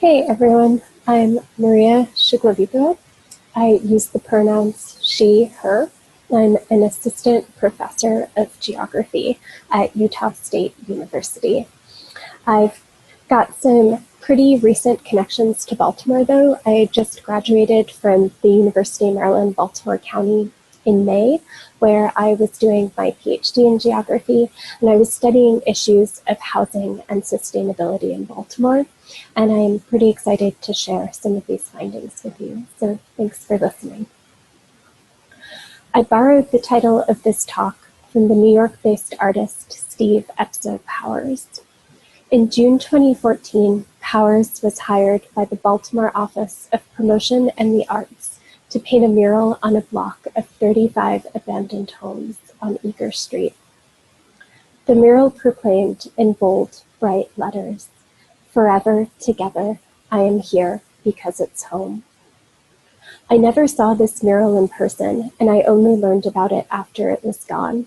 Hey everyone, I'm Mariya Shcheglovitova. I use the pronouns she, her. I'm an assistant professor of geography at Utah State University. I've got some pretty recent connections to Baltimore though. I just graduated from the University of Maryland, Baltimore County in May, where I was doing my PhD in geography, and I was studying issues of housing and sustainability in Baltimore. And I'm pretty excited to share some of these findings with you, so thanks for listening. I borrowed the title of this talk from the New York-based artist Steve Epso Powers. In June 2014, Powers was hired by the Baltimore Office of Promotion and the Arts to paint a mural on a block of 35 abandoned homes on Eager Street. The mural proclaimed in bold, bright letters, "Forever together, I am here because it's home." I never saw this mural in person, and I only learned about it after it was gone.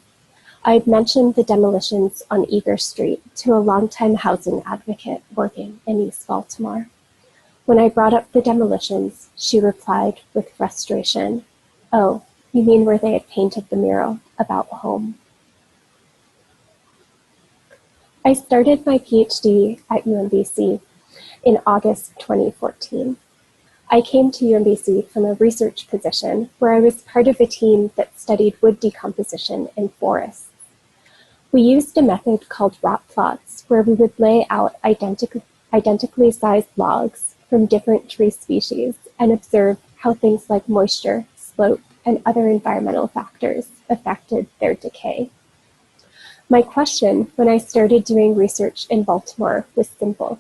I'd mentioned the demolitions on Eager Street to a longtime housing advocate working in East Baltimore. When I brought up the demolitions, she replied with frustration, "Oh, you mean where they had painted the mural about home?" I started my PhD at UMBC in August 2014. I came to UMBC from a research position where I was part of a team that studied wood decomposition in forests. We used a method called rot plots where we would lay out identically sized logs from different tree species and observe how things like moisture, slope, and other environmental factors affected their decay. My question when I started doing research in Baltimore was simple: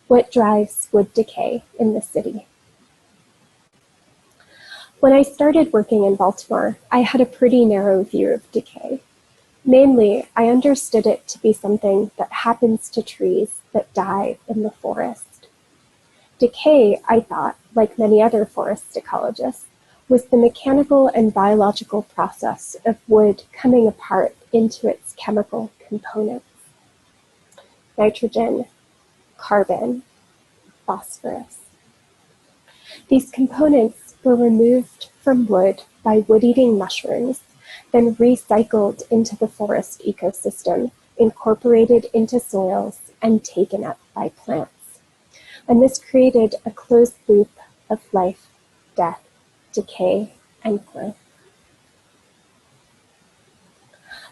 what drives wood decay in the city? When I started working in Baltimore, I had a pretty narrow view of decay. Mainly, I understood it to be something that happens to trees that die in the forest. Decay, I thought, like many other forest ecologists, was the mechanical and biological process of wood coming apart into its chemical components: nitrogen, carbon, phosphorus. These components were removed from wood by wood-eating mushrooms, then recycled into the forest ecosystem, incorporated into soils, and taken up by plants. And this created a closed loop of life, death, decay, and growth.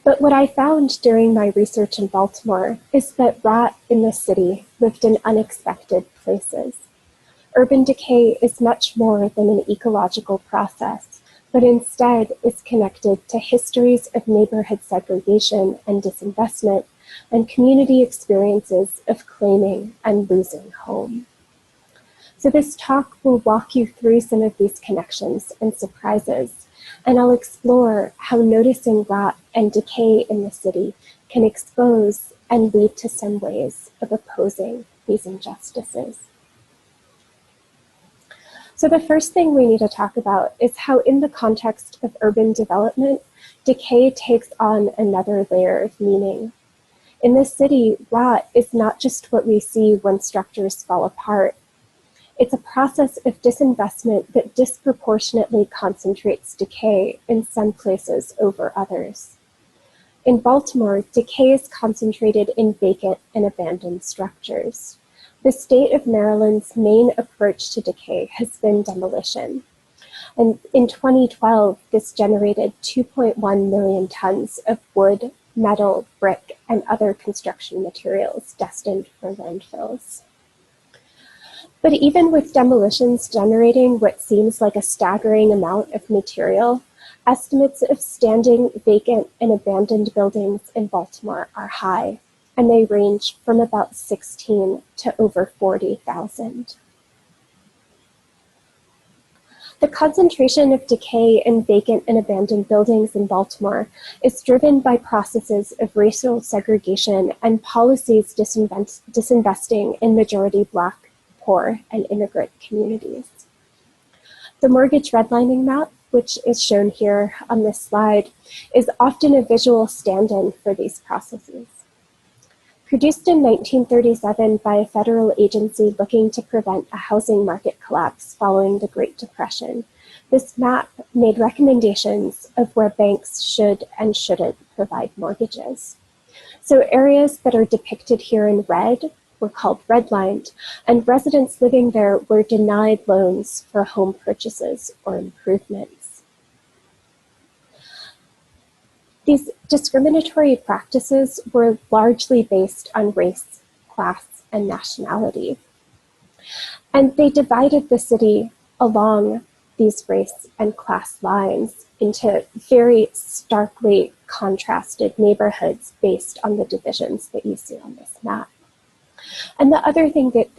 But what I found during my research in Baltimore is that rot in the city lived in unexpected places. Urban decay is much more than an ecological process, but instead is connected to histories of neighborhood segregation and disinvestment, and community experiences of claiming and losing home. So this talk will walk you through some of these connections and surprises, and I'll explore how noticing rot and decay in the city can expose and lead to some ways of opposing these injustices. So the first thing we need to talk about is how, in the context of urban development, decay takes on another layer of meaning. In the city, rot is not just what we see when structures fall apart. It's a process of disinvestment that disproportionately concentrates decay in some places over others. In Baltimore, decay is concentrated in vacant and abandoned structures. The state of Maryland's main approach to decay has been demolition. And in 2012, this generated 2.1 million tons of wood, metal, brick, and other construction materials destined for landfills. But even with demolitions generating what seems like a staggering amount of material, estimates of standing, vacant, and abandoned buildings in Baltimore are high, and they range from about 16 to over 40,000. The concentration of decay in vacant and abandoned buildings in Baltimore is driven by processes of racial segregation and policies disinvesting in majority Black, poor, and immigrant communities. The mortgage redlining map, which is shown here on this slide, is often a visual stand-in for these processes. Produced in 1937 by a federal agency looking to prevent a housing market collapse following the Great Depression, this map made recommendations of where banks should and shouldn't provide mortgages. So areas that are depicted here in red were called redlined, and residents living there were denied loans for home purchases or improvements. These discriminatory practices were largely based on race, class, and nationality. And they divided the city along these race and class lines into very starkly contrasted neighborhoods based on the divisions that you see on this map. And the other thing that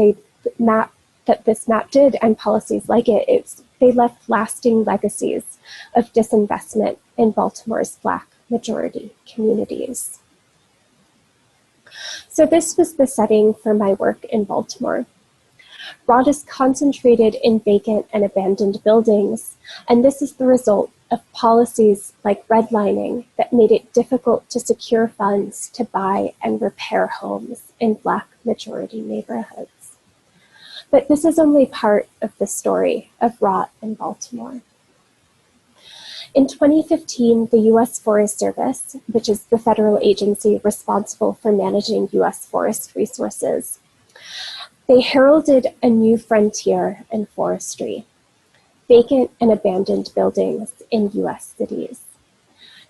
this map did, and policies like it, is they left lasting legacies of disinvestment in Baltimore's Black majority communities. So this was the setting for my work in Baltimore. ROT is concentrated in vacant and abandoned buildings, and this is the result of policies like redlining that made it difficult to secure funds to buy and repair homes in Black majority neighborhoods. But this is only part of the story of ROT in Baltimore. In 2015, the U.S. Forest Service, which is the federal agency responsible for managing U.S. forest resources, they heralded a new frontier in forestry: vacant and abandoned buildings in U.S. cities.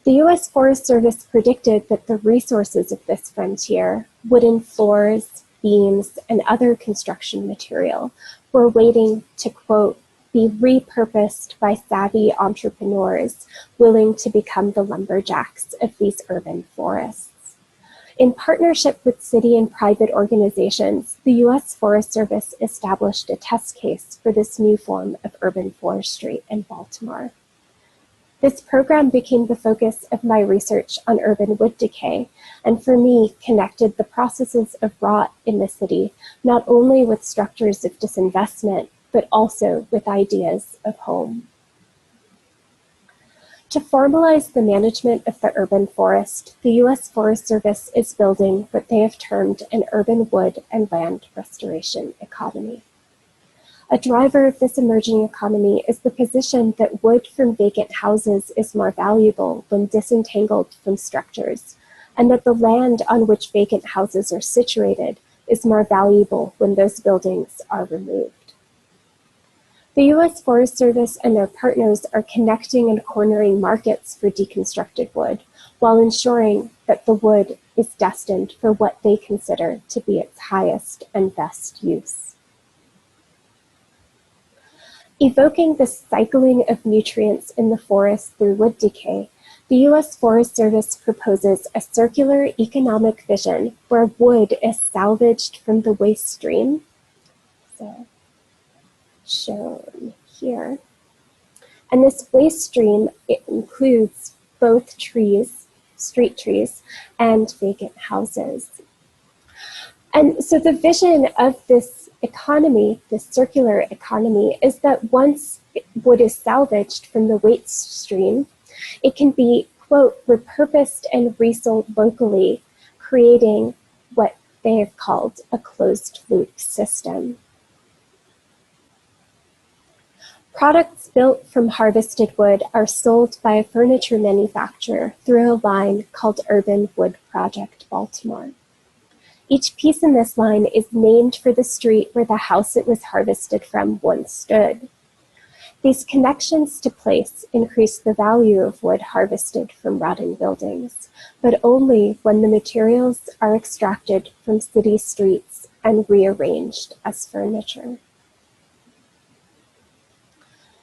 The U.S. Forest Service predicted that the resources of this frontier, wooden floors, beams, and other construction material, were waiting to, quote, be repurposed by savvy entrepreneurs willing to become the lumberjacks of these urban forests. In partnership with city and private organizations, the U.S. Forest Service established a test case for this new form of urban forestry in Baltimore. This program became the focus of my research on urban wood decay, and for me, connected the processes of rot in the city, not only with structures of disinvestment, but also with ideas of home. To formalize the management of the urban forest, the U.S. Forest Service is building what they have termed an urban wood and land restoration economy. A driver of this emerging economy is the position that wood from vacant houses is more valuable when disentangled from structures, and that the land on which vacant houses are situated is more valuable when those buildings are removed. The U.S. Forest Service and their partners are connecting and cornering markets for deconstructed wood, while ensuring that the wood is destined for what they consider to be its highest and best use. Evoking the cycling of nutrients in the forest through wood decay, the U.S. Forest Service proposes a circular economic vision where wood is salvaged from the waste stream, so shown here. And this waste stream, it includes both trees, street trees, and vacant houses. And so the vision of this economy, this circular economy, is that once wood is salvaged from the waste stream, it can be, quote, repurposed and resold locally, creating what they have called a closed loop system. Products built from harvested wood are sold by a furniture manufacturer through a line called Urban Wood Project Baltimore. Each piece in this line is named for the street where the house it was harvested from once stood. These connections to place increase the value of wood harvested from rotting buildings, but only when the materials are extracted from city streets and rearranged as furniture.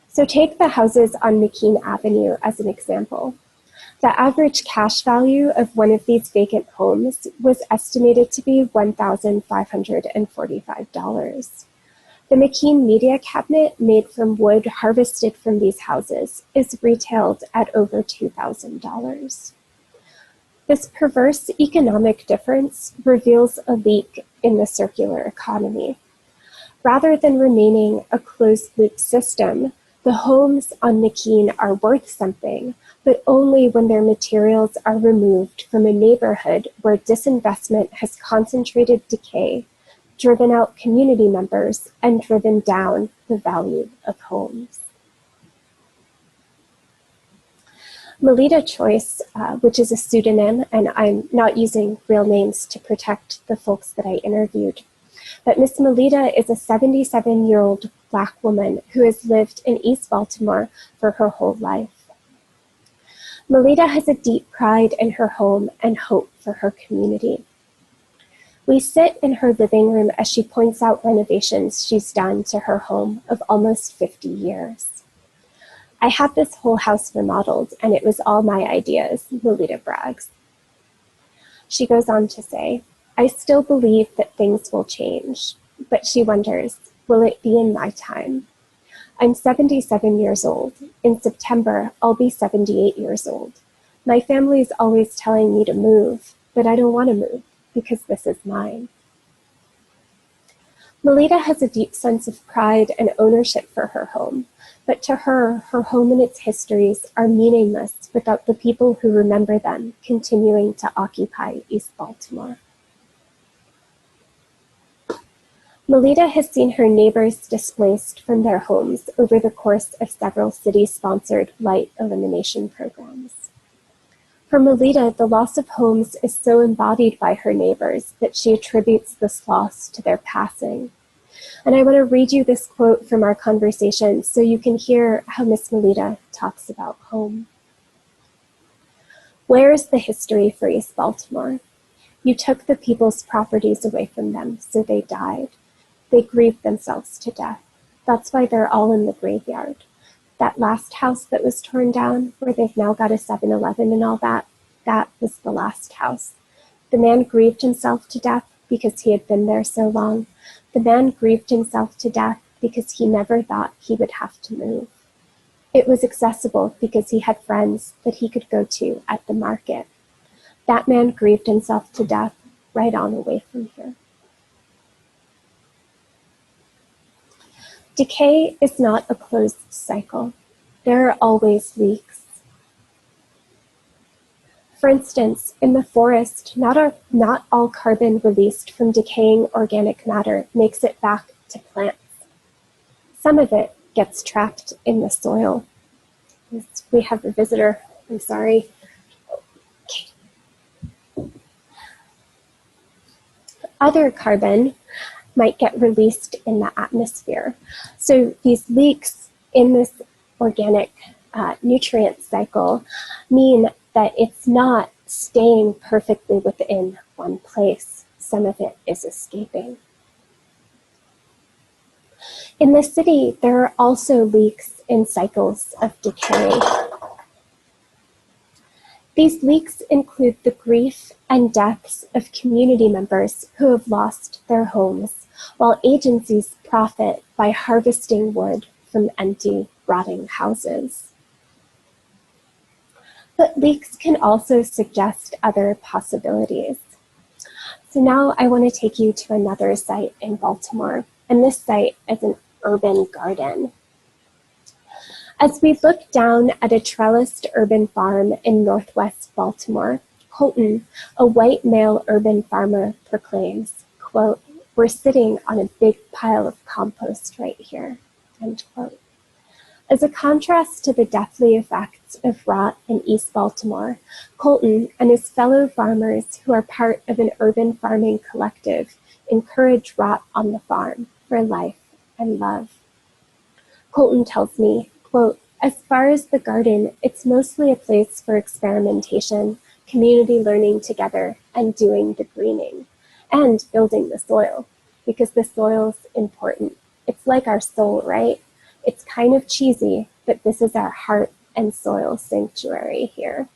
So take the houses on McKean Avenue as an example. The average cash value of one of these vacant homes was estimated to be $1,545. The McKean media cabinet made from wood harvested from these houses is retailed at over $2,000. This perverse economic difference reveals a leak in the circular economy. Rather than remaining a closed-loop system, the homes on McKean are worth something, but only when their materials are removed from a neighborhood where disinvestment has concentrated decay, driven out community members, and driven down the value of homes. Melita Choice, which is a pseudonym, and I'm not using real names to protect the folks that I interviewed, but Miss Melita is a 77-year-old Black woman who has lived in East Baltimore for her whole life. Melita has a deep pride in her home and hope for her community. We sit in her living room as she points out renovations she's done to her home of almost 50 years. I had this whole house remodeled, and it was all my ideas, Melita brags. She goes on to say, I still believe that things will change, but she wonders, will it be in my time? I'm 77 years old. In September, I'll be 78 years old. My family is always telling me to move, but I don't want to move because this is mine. Melita has a deep sense of pride and ownership for her home, but to her, her home and its histories are meaningless without the people who remember them continuing to occupy East Baltimore. Melita has seen her neighbors displaced from their homes over the course of several city-sponsored blight elimination programs. For Melita, the loss of homes is so embodied by her neighbors that she attributes this loss to their passing. And I want to read you this quote from our conversation so you can hear how Miss Melita talks about home. Where is the history for East Baltimore? You took the people's properties away from them, so they died. They grieved themselves to death. That's why they're all in the graveyard. That last house that was torn down, where they've now got a 7-Eleven and all that, that was the last house. The man grieved himself to death because he had been there so long. The man grieved himself to death because he never thought he would have to move. It was accessible because he had friends that he could go to at the market. That man grieved himself to death right on away from here. Decay is not a closed cycle. There are always leaks. For instance, in the forest, not all carbon released from decaying organic matter makes it back to plants. Some of it gets trapped in the soil. We have a visitor, I'm sorry. Okay. Other carbon might get released in the atmosphere. So these leaks in this organic nutrient cycle mean that it's not staying perfectly within one place. Some of it is escaping. In the city, there are also leaks in cycles of decay. These leaks include the grief and deaths of community members who have lost their homes, while agencies profit by harvesting wood from empty, rotting houses. But leaks can also suggest other possibilities. So now I want to take you to another site in Baltimore, and this site is an urban garden. As we look down at a trellised urban farm in northwest Baltimore, Colton, a white male urban farmer, proclaims, quote, "We're sitting on a big pile of compost right here," end quote. As a contrast to the deathly effects of rot in East Baltimore, Colton and his fellow farmers who are part of an urban farming collective encourage rot on the farm for life and love. Colton tells me, quote, "As far as the garden, it's mostly a place for experimentation, community learning together, and doing the greening, and building the soil, because the soil's important. It's like our soul, right? It's kind of cheesy, but this is our heart and soil sanctuary here."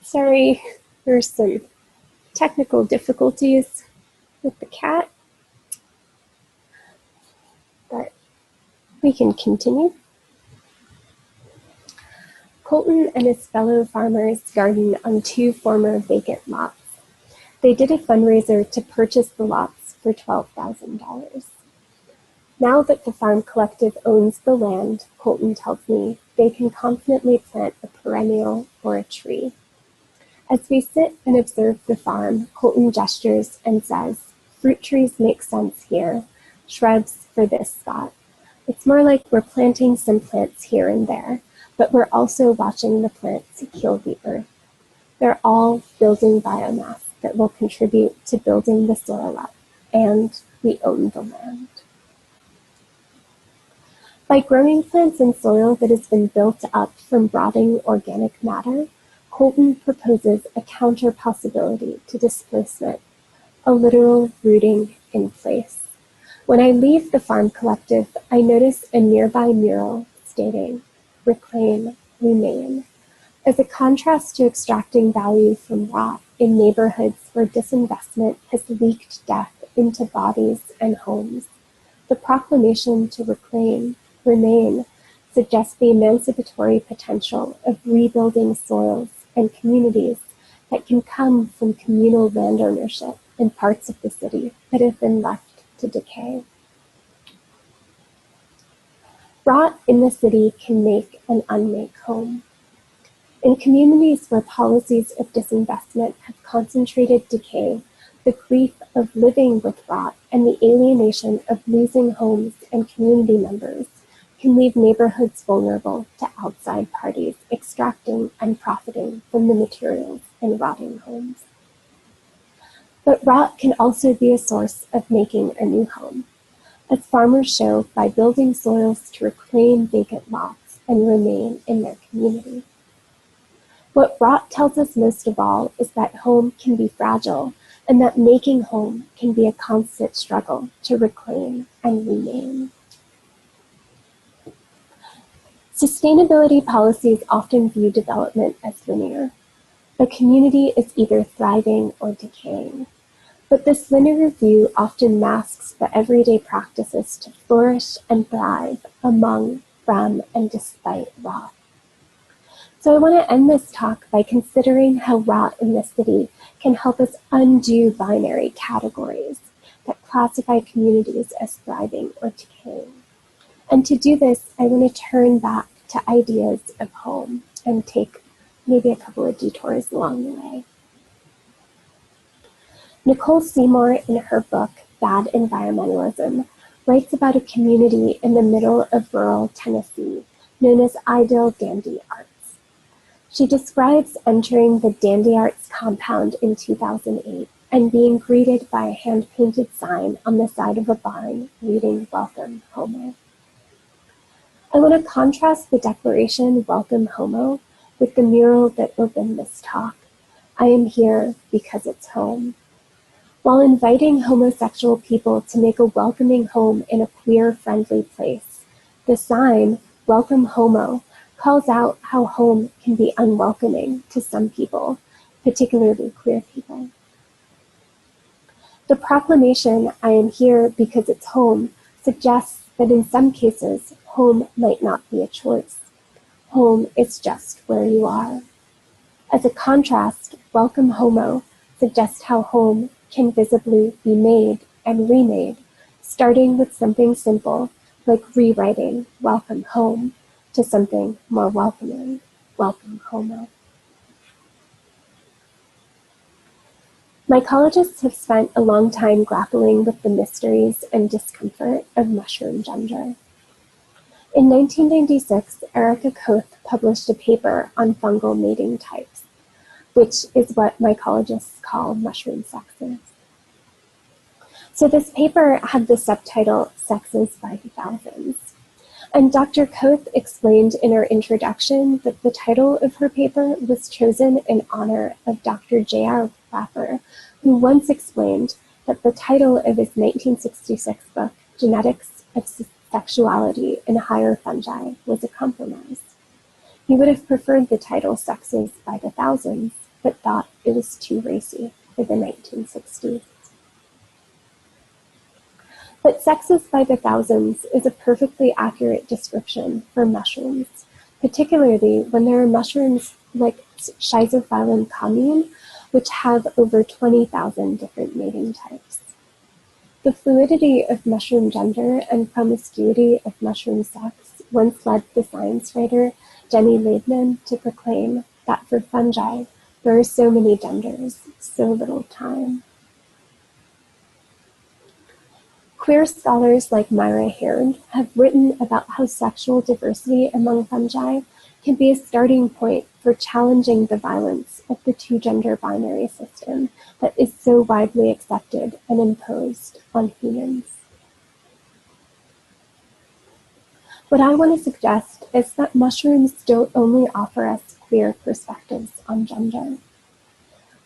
Sorry, there's some technical difficulties with the cat, but we can continue. Colton and his fellow farmers garden on 2 former vacant lots. They did a fundraiser to purchase the lots for $12,000. Now that the farm collective owns the land, Colton tells me, they can confidently plant a perennial or a tree. As we sit and observe the farm, Colton gestures and says, "Fruit trees make sense here, shrubs for this spot. It's more like we're planting some plants here and there, but we're also watching the plants heal the earth. They're all building biomass that will contribute to building the soil up, and we own the land." By growing plants in soil that has been built up from rotting organic matter, Colton proposes a counter possibility to displacement, a literal rooting in place. When I leave the farm collective, I notice a nearby mural stating, "Reclaim, Remain," as a contrast to extracting value from rot in neighborhoods where disinvestment has leaked death into bodies and homes. The proclamation to reclaim, remain, suggests the emancipatory potential of rebuilding soils and communities that can come from communal land ownership in parts of the city that have been left to decay. Rot in the city can make and unmake home. In communities where policies of disinvestment have concentrated decay, the grief of living with rot and the alienation of losing homes and community members can leave neighborhoods vulnerable to outside parties extracting and profiting from the materials in rotting homes. But rot can also be a source of making a new home, as farmers show by building soils to reclaim vacant lots and remain in their community. What rot tells us most of all is that home can be fragile and that making home can be a constant struggle to reclaim and remain. Sustainability policies often view development as linear. A community is either thriving or decaying. But this linear view often masks the everyday practices to flourish and thrive among, from, and despite rot. So I want to end this talk by considering how rot in the city can help us undo binary categories that classify communities as thriving or decaying. And to do this, I want to turn back to ideas of home and take maybe a couple of detours along the way. Nicole Seymour, in her book, Bad Environmentalism, writes about a community in the middle of rural Tennessee known as Idyll Dandy Arts. She describes entering the Dandy Arts compound in 2008 and being greeted by a hand-painted sign on the side of a barn reading, "Welcome, Homo." I want to contrast the declaration, "Welcome, Homo," with the mural that opened this talk, "I am here because it's home." While inviting homosexual people to make a welcoming home in a queer-friendly place, the sign, "Welcome, Homo," calls out how home can be unwelcoming to some people, particularly queer people. The proclamation, "I am here because it's home," suggests that in some cases, home might not be a choice. Home is just where you are. As a contrast, "Welcome, Homo" suggests how home can visibly be made and remade, starting with something simple like rewriting "Welcome Home" to something more welcoming, "Welcome, Homo." Mycologists have spent a long time grappling with the mysteries and discomfort of mushroom gender. In 1996, Erica Koth published a paper on fungal mating types, which is what mycologists call mushroom sexes. So this paper had the subtitle, "Sexes by the Thousands." And Dr. Koth explained in her introduction that the title of her paper was chosen in honor of Dr. J.R. Raffer, who once explained that the title of his 1966 book, Genetics of Sexuality in Higher Fungi, was a compromise. He would have preferred the title Sexes by the Thousands, but thought it was too racy for the 1960s. But Sexes by the Thousands is a perfectly accurate description for mushrooms, particularly when there are mushrooms like Schizophyllum commune, which have over 20,000 different mating types. The fluidity of mushroom gender and promiscuity of mushroom sex once led the science writer Jenny Liebman to proclaim that for fungi, there are so many genders, so little time. Queer scholars like Myra Haird have written about how sexual diversity among fungi can be a starting point for challenging the violence of the two-gender binary system that is so widely accepted and imposed on humans. What I want to suggest is that mushrooms don't only offer us queer perspectives on gender.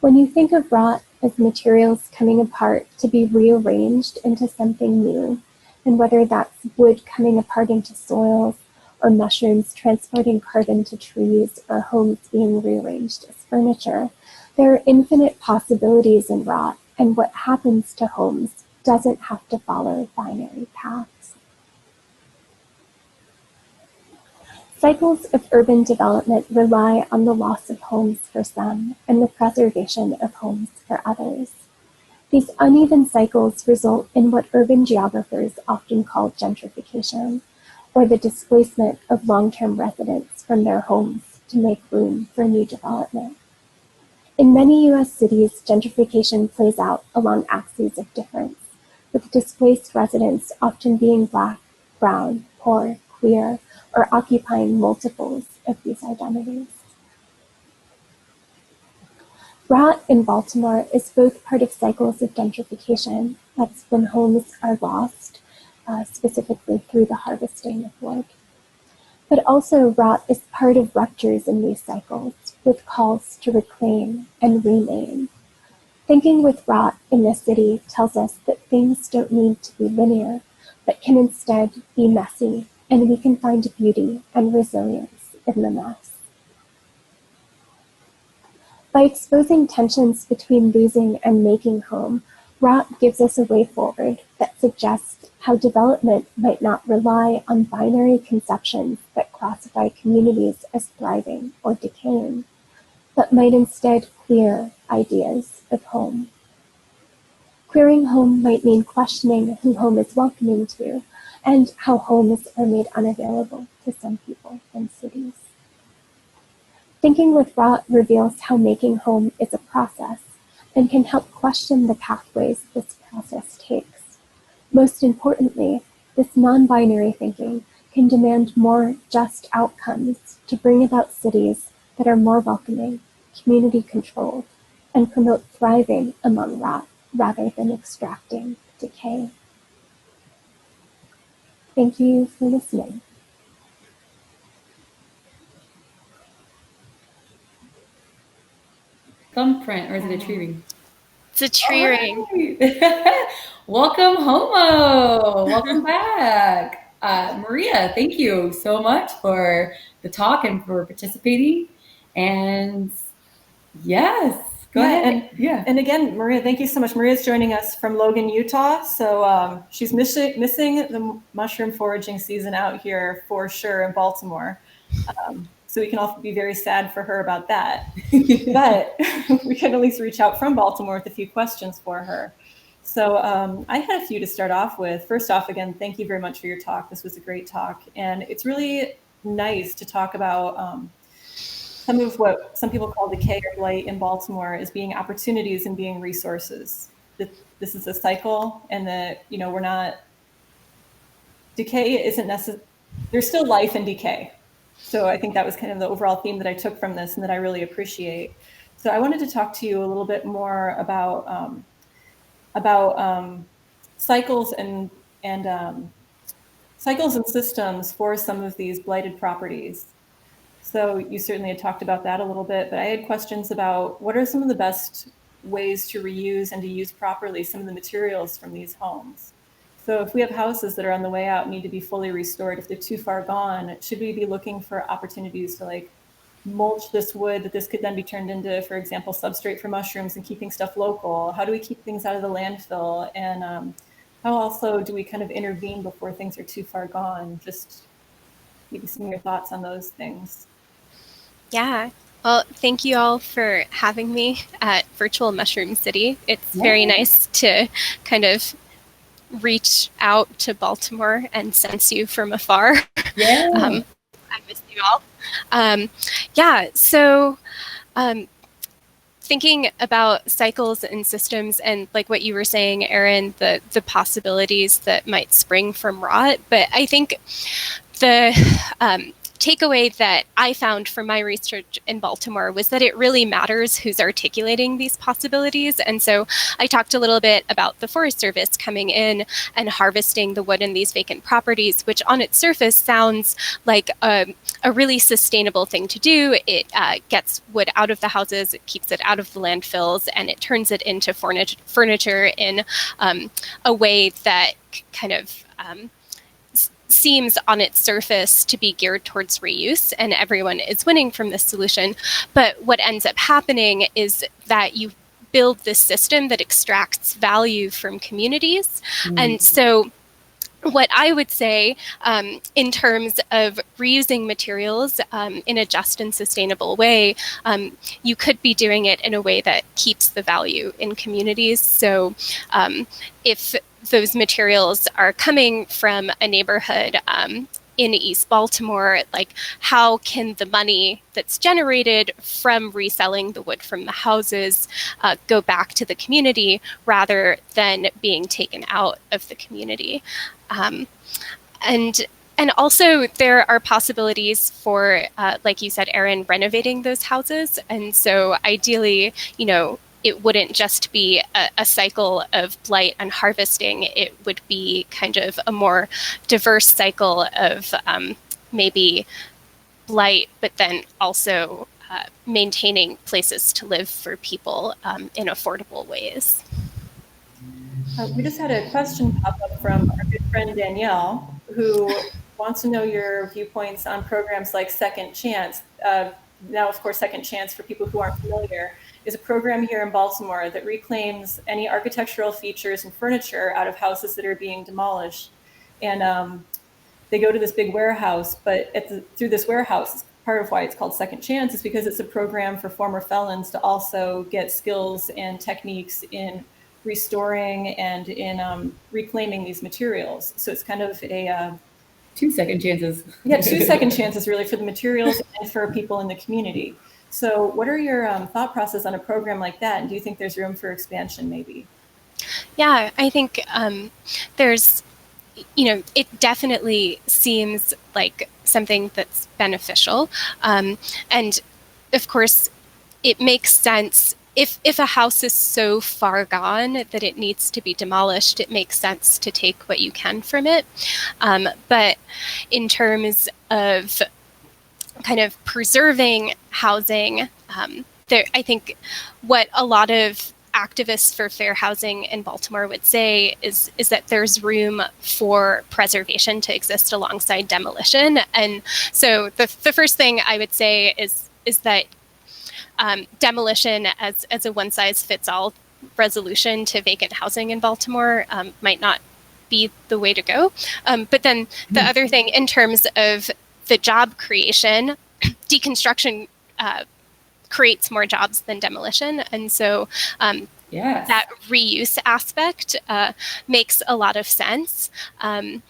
When you think of rot as materials coming apart to be rearranged into something new, and whether that's wood coming apart into soils, or mushrooms transporting carbon to trees, or homes being rearranged as furniture, there are infinite possibilities in rot, and what happens to homes doesn't have to follow binary paths. Cycles of urban development rely on the loss of homes for some and the preservation of homes for others. These uneven cycles result in what urban geographers often call gentrification, or the displacement of long-term residents from their homes to make room for new development. In many U.S. cities, gentrification plays out along axes of difference, with displaced residents often being Black, brown, poor, queer, or occupying multiples of these identities. Rot in Baltimore is both part of cycles of gentrification, that's when homes are lost, specifically through the harvesting of wood. But also rot is part of ruptures in these cycles, with calls to reclaim and rename. Thinking with rot in the city tells us that things don't need to be linear, but can instead be messy, and we can find beauty and resilience in the mess. By exposing tensions between losing and making home, rot gives us a way forward that suggests how development might not rely on binary conceptions that classify communities as thriving or decaying, but might instead clear ideas of home. Queering home might mean questioning who home is welcoming to, and how homes are made unavailable to some people in cities. Thinking with rot reveals how making home is a process and can help question the pathways this process takes. Most importantly, this non-binary thinking can demand more just outcomes to bring about cities that are more welcoming, community-controlled, and promote thriving among rot rather than extracting decay. Thank you for listening. Thumbprint, or is it a tree ring? It's a tree ring. Welcome, Homo. Welcome back. Mariya, thank you so much for the talk and for participating. And yes, go ahead. And again, Mariya, thank you so much. Mariya's joining us from Logan, Utah. So she's missing the mushroom foraging season out here for sure in Baltimore. So we can all be very sad for her about that. But we can at least reach out from Baltimore with a few questions for her. So I had a few to start off with. First off, again, thank you very much for your talk. This was a great talk. And it's really nice to talk about some of what some people call decay or blight in Baltimore as being opportunities and being resources. That this is a cycle, and that we're not. Decay isn't necessary. There's still life in decay. So I think that was kind of the overall theme that I took from this, and that I really appreciate. So I wanted to talk to you a little bit more about cycles and cycles and systems for some of these blighted properties. So you certainly had talked about that a little bit, but I had questions about what are some of the best ways to reuse and to use properly some of the materials from these homes. So if we have houses that are on the way out, need to be fully restored, if they're too far gone, should we be looking for opportunities to like mulch this wood that this could then be turned into, for example, substrate for mushrooms and keeping stuff local? How do we keep things out of the landfill? And how also do we kind of intervene before things are too far gone? Just maybe some of your thoughts on those things. Yeah. Well, thank you all for having me at Virtual Mushroom City. It's very nice to kind of reach out to Baltimore and sense you from afar. Yeah. I miss you all. Yeah, so thinking about cycles and systems and like what you were saying, Erin, the possibilities that might spring from rot. But I think the takeaway that I found from my research in Baltimore was that it really matters who's articulating these possibilities. And so I talked a little bit about the Forest Service coming in and harvesting the wood in these vacant properties, which on its surface sounds like a really sustainable thing to do. It gets wood out of the houses, it keeps it out of the landfills, and it turns it into furniture in a way that kind of seems on its surface to be geared towards reuse, and everyone is winning from this solution. But what ends up happening is that you build this system that extracts value from communities. And so what I would say in terms of reusing materials in a just and sustainable way, you could be doing it in a way that keeps the value in communities. So if those materials are coming from a neighborhood in East Baltimore, like how can the money that's generated from reselling the wood from the houses go back to the community rather than being taken out of the community? And also there are possibilities for, like you said, Erin, renovating those houses. And so ideally, you know, it wouldn't just be a cycle of blight and harvesting. It would be kind of a more diverse cycle of maybe blight, but then also maintaining places to live for people in affordable ways. We just had a question pop up from our good friend Danielle, who wants to know your viewpoints on programs like Second Chance. Now, of course, Second Chance, for people who aren't familiar, is a program here in Baltimore that reclaims any architectural features and furniture out of houses that are being demolished. And they go to this big warehouse, but through this warehouse, part of why it's called Second Chance is because it's a program for former felons to also get skills and techniques in restoring and in reclaiming these materials. So it's kind of a 2 second chances. Yeah, 2 second chances really for the materials and for people in the community. So what are your thought process on a program like that? And do you think there's room for expansion maybe? Yeah, I think there's, you know, it definitely seems like something that's beneficial. And of course, it makes sense. If a house is so far gone that it needs to be demolished, it makes sense to take what you can from it. But in terms of kind of preserving housing, I think what a lot of activists for fair housing in Baltimore would say is that there's room for preservation to exist alongside demolition. And so the first thing I would say is that demolition as a one-size-fits-all resolution to vacant housing in Baltimore might not be the way to go. But then the other thing in terms of the job creation, deconstruction creates more jobs than demolition. And so that reuse aspect makes a lot of sense. I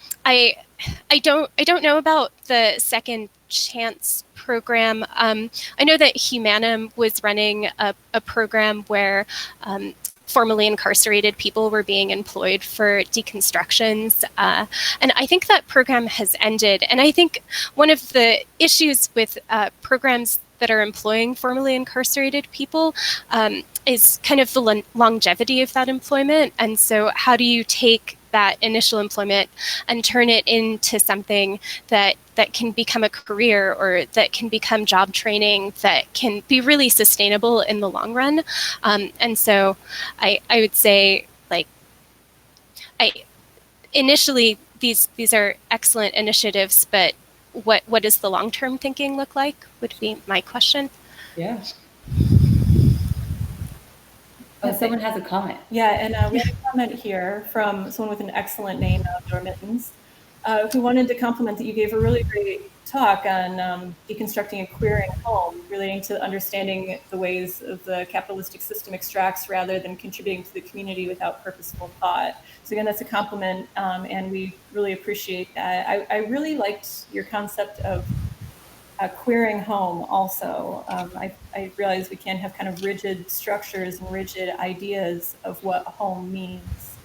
don't know about the Second Chance program. I know that Humanum was running a program where formerly incarcerated people were being employed for deconstructions. And I think that program has ended. And I think one of the issues with programs that are employing formerly incarcerated people is kind of the longevity of that employment. And so how do you take that initial employment and turn it into something that can become a career or that can become job training that can be really sustainable in the long run? And so I would say, like, initially these are excellent initiatives, but what does the long-term thinking look like would be my question. Yeah. Oh, someone has a comment. Yeah, and we have a comment here from someone with an excellent name, Dormittens, who wanted to compliment that you gave a really great talk on deconstructing a queering home, relating to understanding the ways of the capitalistic system extracts rather than contributing to the community without purposeful thought. So again, that's a compliment, and we really appreciate that. I really liked your concept of queering home also. I realize we can't have kind of rigid structures and rigid ideas of what home means.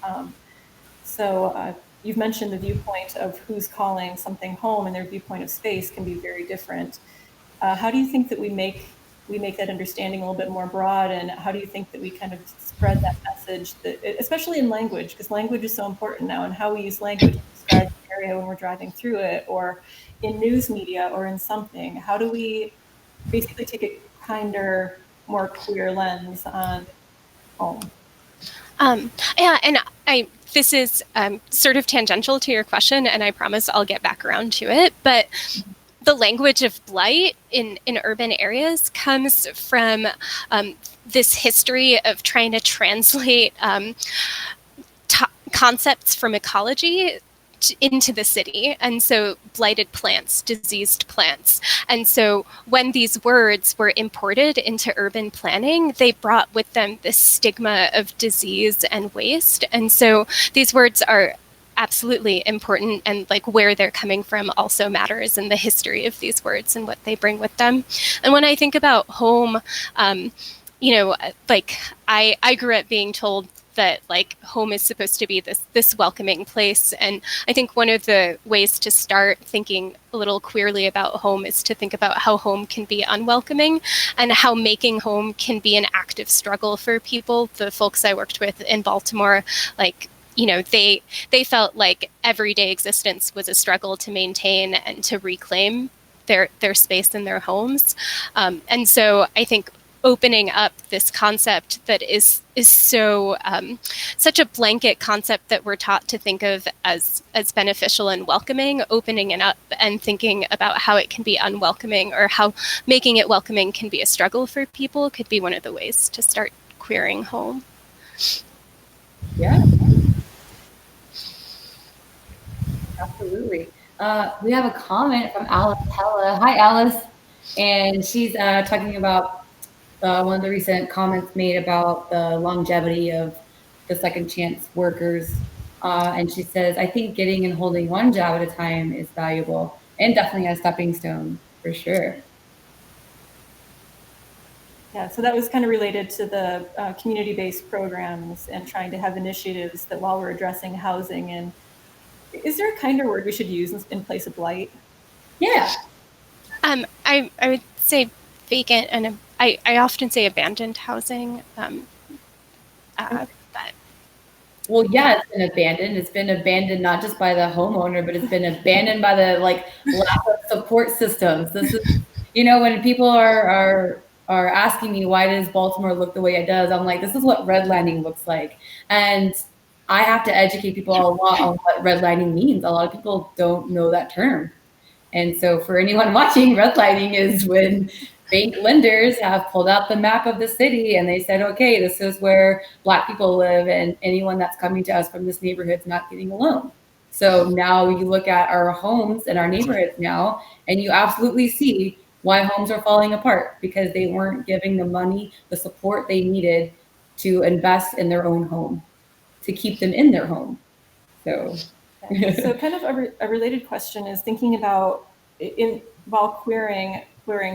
So you've mentioned the viewpoint of who's calling something home, and their viewpoint of space can be very different. How do you think that we make that understanding a little bit more broad, and how do you think that we kind of spread that message, that, especially in language, because language is so important now, and how we use language to describe the area when we're driving through it, or in news media, or in something? How do we basically take a kinder, more queer lens on home? Yeah, and this is sort of tangential to your question, and I promise I'll get back around to it, but the language of blight in urban areas comes from this history of trying to translate concepts from ecology into the city. And so blighted plants, diseased plants. And so when these words were imported into urban planning, they brought with them this stigma of disease and waste. And so these words are absolutely important, and like where they're coming from also matters, in the history of these words and what they bring with them. And when I think about home, you know, like I grew up being told that like home is supposed to be this welcoming place. And I think one of the ways to start thinking a little queerly about home is to think about how home can be unwelcoming, and how making home can be an active struggle for people. The folks I worked with in Baltimore, like, you know, they felt like everyday existence was a struggle to maintain and to reclaim their space in their homes. And so I think opening up this concept that is so such a blanket concept that we're taught to think of as beneficial and welcoming, opening it up and thinking about how it can be unwelcoming, or how making it welcoming can be a struggle for people, could be one of the ways to start queering home. Yeah. Absolutely. We have a comment from Alice Hella. Hi, Alice. And she's talking about one of the recent comments made about the longevity of the second chance workers. And she says, I think getting and holding one job at a time is valuable, and definitely a stepping stone, for sure. Yeah, so that was kind of related to the community-based programs and trying to have initiatives that, while we're addressing housing, and is there a kinder word we should use in place of blight? Yeah. I would say vacant, and I often say abandoned housing. But well, yeah, it's been abandoned. It's been abandoned not just by the homeowner, but it's been abandoned by the lack of support systems. This is, you know, when people are asking me, why does Baltimore look the way it does? I'm like, this is what redlining looks like. And I have to educate people a lot on what redlining means. A lot of people don't know that term. And so for anyone watching, redlining is when bank lenders have pulled out the map of the city and they said, okay, this is where Black people live, and anyone that's coming to us from this neighborhood is not getting a loan. So now you look at our homes and our neighborhoods now, and you absolutely see why homes are falling apart, because they weren't giving the money, the support they needed to invest in their own home, to keep them in their home. So kind of a related question is thinking about, while queering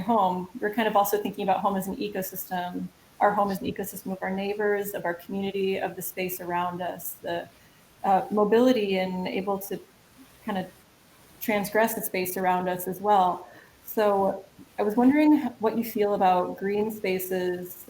home, we're kind of also thinking about home as an ecosystem. Our home is an ecosystem of our neighbors, of our community, of the space around us, the mobility, and able to kind of transgress the space around us as well. So I was wondering what you feel about green spaces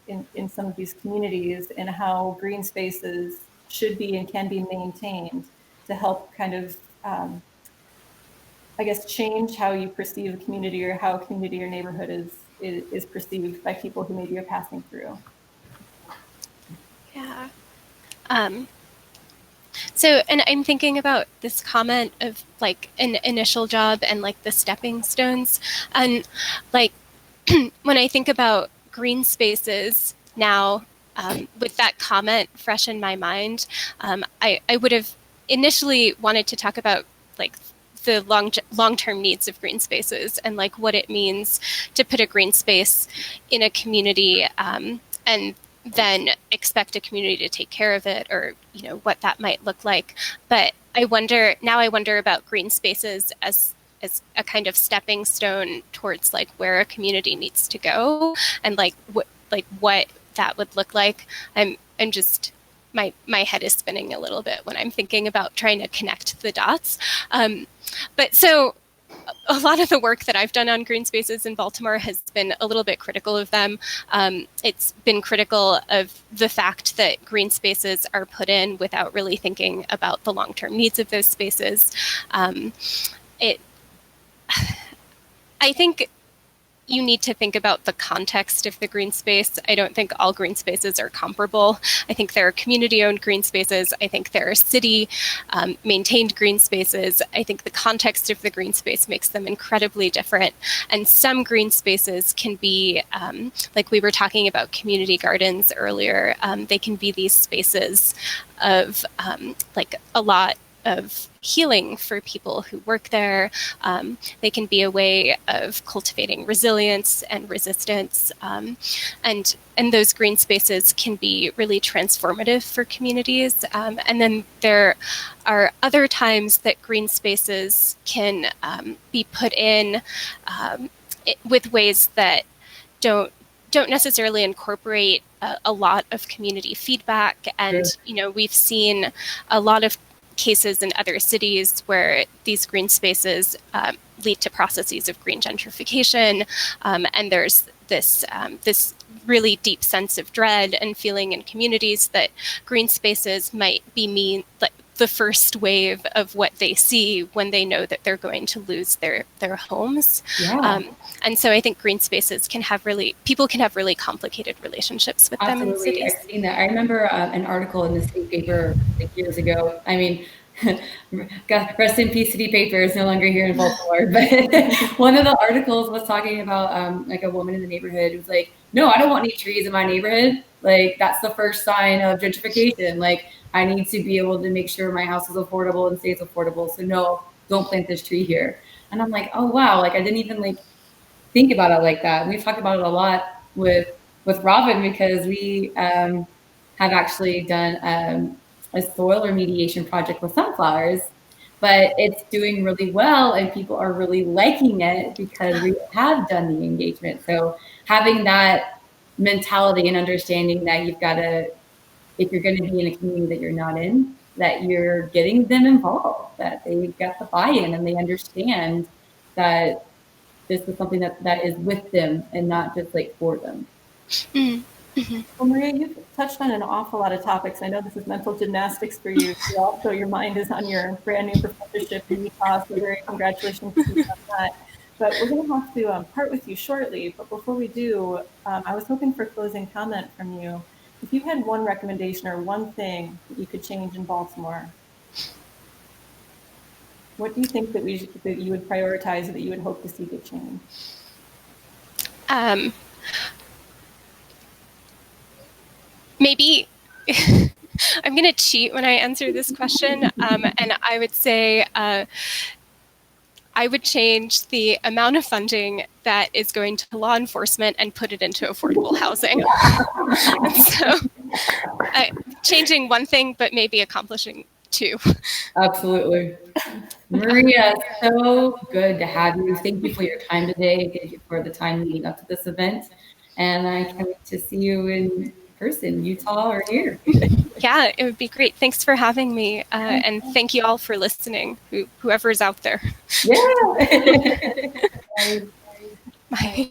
in some of these communities, and how green spaces should be and can be maintained to help kind of, I guess, change how you perceive a community, or how a community or neighborhood is perceived by people who maybe are passing through. Yeah. So, and I'm thinking about this comment of like an initial job and like the stepping stones. And like when I think about green spaces now, with that comment fresh in my mind, I would have initially wanted to talk about like the long-term needs of green spaces and like what it means to put a green space in a community and then expect a community to take care of it, or what that might look like. But I wonder about green spaces as a kind of stepping stone towards like where a community needs to go, and like what that would look like. I'm just my head is spinning a little bit when I'm thinking about trying to connect the dots. But so a lot of the work that I've done on green spaces in Baltimore has been a little bit critical of them. It's been critical of the fact that green spaces are put in without really thinking about the long-term needs of those spaces. I think you need to think about the context of the green space. I don't think all green spaces are comparable. I think there are community-owned green spaces. I think there are city-maintained green spaces. I think the context of the green space makes them incredibly different. And some green spaces can be, like we were talking about community gardens earlier, they can be these spaces of like a lot of healing for people who work there. They can be a way of cultivating resilience and resistance. And those green spaces can be really transformative for communities. And then there are other times that green spaces can be put in with ways that don't necessarily incorporate a lot of community feedback. And, we've seen a lot of cases in other cities where these green spaces lead to processes of green gentrification, and there's this really deep sense of dread and feeling in communities that green spaces might be like the first wave of what they see when they know that they're going to lose their homes. Yeah. And so I think green spaces people can have really complicated relationships with them in cities. I've seen that. I remember an article in the City paper like years ago. I mean, God, rest in peace, City paper is no longer here in Baltimore. But one of the articles was talking about like a woman in the neighborhood who was like, no, I don't want any trees in my neighborhood. Like, that's the first sign of gentrification. Like, I need to be able to make sure my house is affordable and stays affordable. So no, don't plant this tree here. And I'm like, oh, wow. Like, I didn't even like think about it like that. And we've talked about it a lot with Robin, because we have actually done a soil remediation project with sunflowers, but it's doing really well and people are really liking it because we have done the engagement. So having that mentality and understanding that you've got to, if you're going to be in a community that you're not in, that you're getting them involved, that they've got the buy-in and they understand that this is something that is with them and not just like for them. Mm-hmm. Well, Mariya, you've touched on an awful lot of topics. I know this is mental gymnastics for you. Also, your mind is on your brand new professorship in Utah, so very congratulations to you on that. But we're going to have to part with you shortly. But before we do, I was hoping for a closing comment from you. If you had one recommendation or one thing that you could change in Baltimore, what do you think that you would prioritize, that you would hope to see get changed? Maybe I'm going to cheat when I answer this question, and I would say I would change the amount of funding that is going to law enforcement and put it into affordable housing. So changing one thing, but maybe accomplishing two. Absolutely. Mariya, so good to have you. Thank you for your time today. Thank you for the time leading up to this event. And I can't wait to see you in person, Utah or here. Yeah, it would be great. Thanks for having me. And thank you all for listening, whoever's out there. Yeah. Bye.